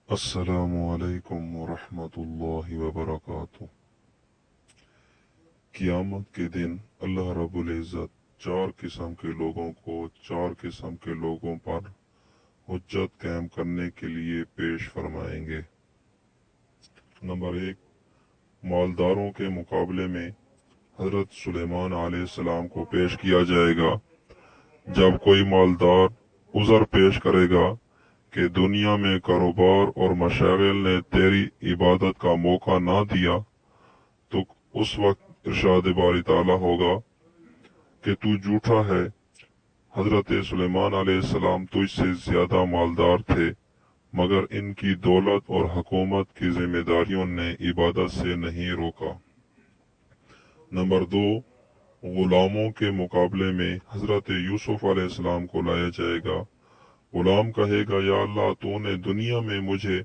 السلام علیکم ورحمۃ اللہ وبرکاتہ۔ قیامت کے دن اللہ رب العزت چار قسم کے لوگوں کو چار قسم کے لوگوں پر حجت قائم کرنے کے لیے پیش فرمائیں گے۔ نمبر 1، مالداروں کے مقابلے میں حضرت سلیمان علیہ السلام کو پیش کیا جائے گا۔ جب کوئی مالدار عذر پیش کرے گا کہ دنیا میں کاروبار اور مشاغل نے تیری عبادت کا موقع نہ دیا، تو اس وقت ارشاد باری تعالیٰ ہوگا کہ تو جھوٹا ہے، حضرت سلیمان علیہ السلام تجھ سے زیادہ مالدار تھے، مگر ان کی دولت اور حکومت کی ذمہ داریوں نے عبادت سے نہیں روکا۔ نمبر 2، غلاموں کے مقابلے میں حضرت یوسف علیہ السلام کو لایا جائے گا۔ غلام کہے گا، یا اللہ، تو نے دنیا میں مجھے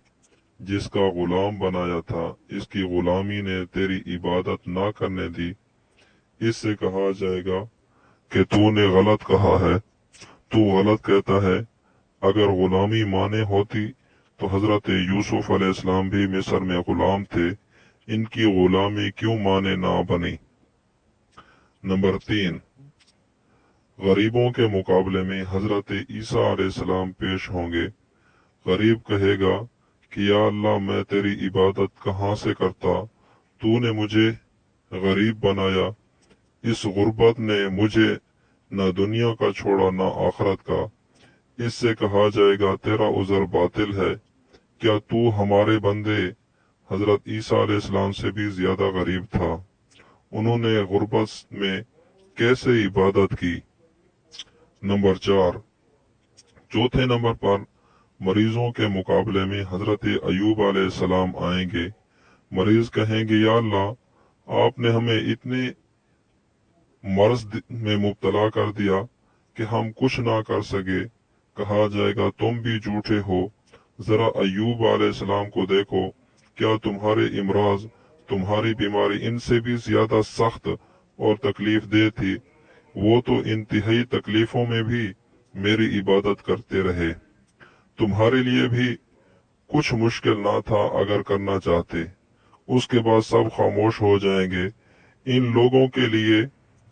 جس کا غلام بنایا تھا، اس کی غلامی نے تیری عبادت نہ کرنے دی۔ اس سے کہا جائے گا کہ تو نے غلط کہا ہے، تو غلط کہتا ہے۔ اگر غلامی مانے ہوتی تو حضرت یوسف علیہ السلام بھی مصر میں غلام تھے، ان کی غلامی کیوں مانے نہ بنی۔ نمبر 3، غریبوں کے مقابلے میں حضرت عیسیٰ علیہ السلام پیش ہوں گے۔ غریب کہے گا کہ یا اللہ، میں تیری عبادت کہاں سے کرتا، تو نے مجھے غریب بنایا، اس غربت نے مجھے نہ دنیا کا چھوڑا نہ آخرت کا۔ اس سے کہا جائے گا، تیرا عذر باطل ہے، کیا تو ہمارے بندے حضرت عیسیٰ علیہ السلام سے بھی زیادہ غریب تھا؟ انہوں نے غربت میں کیسے عبادت کی۔ نمبر 4، چوتھے نمبر پر مریضوں کے مقابلے میں حضرت ایوب علیہ السلام آئیں گے۔ مریض کہیں گے، یا اللہ، آپ نے ہمیں اتنے مرض میں مبتلا کر دیا کہ ہم کچھ نہ کر سکے۔ کہا جائے گا، تم بھی جھوٹے ہو، ذرا ایوب علیہ السلام کو دیکھو، کیا تمہارے امراض، تمہاری بیماری ان سے بھی زیادہ سخت اور تکلیف دہ تھی؟ وہ تو انتہائی تکلیفوں میں بھی میری عبادت کرتے رہے۔ تمہارے لیے بھی کچھ مشکل نہ تھا اگر کرنا چاہتے۔ اس کے بعد سب خاموش ہو جائیں گے۔ ان لوگوں کے لیے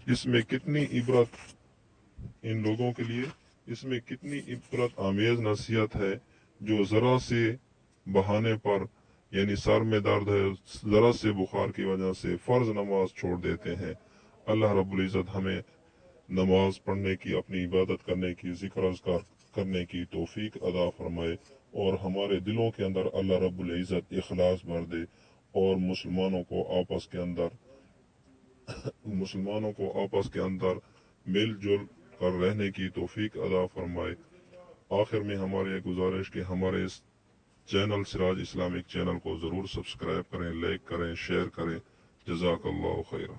اس میں کتنی عبرت آمیز نصیحت ہے، جو ذرا سے بہانے پر، یعنی سر میں درد ہے، ذرا سے بخار کی وجہ سے فرض نماز چھوڑ دیتے ہیں۔ اللہ رب العزت ہمیں نماز پڑھنے کی، اپنی عبادت کرنے کی، ذکر اذکار کرنے کی توفیق عطا فرمائے، اور ہمارے دلوں کے اندر اللہ رب العزت اخلاص بھر دے، اور مسلمانوں کو آپس کے اندر مل جل کر رہنے کی توفیق عطا فرمائے۔ آخر میں ہماری گزارش کہ ہمارے اس چینل سراج اسلامک چینل کو ضرور سبسکرائب کریں، لائک کریں، شیئر کریں۔ جزاک اللہ خیرہ۔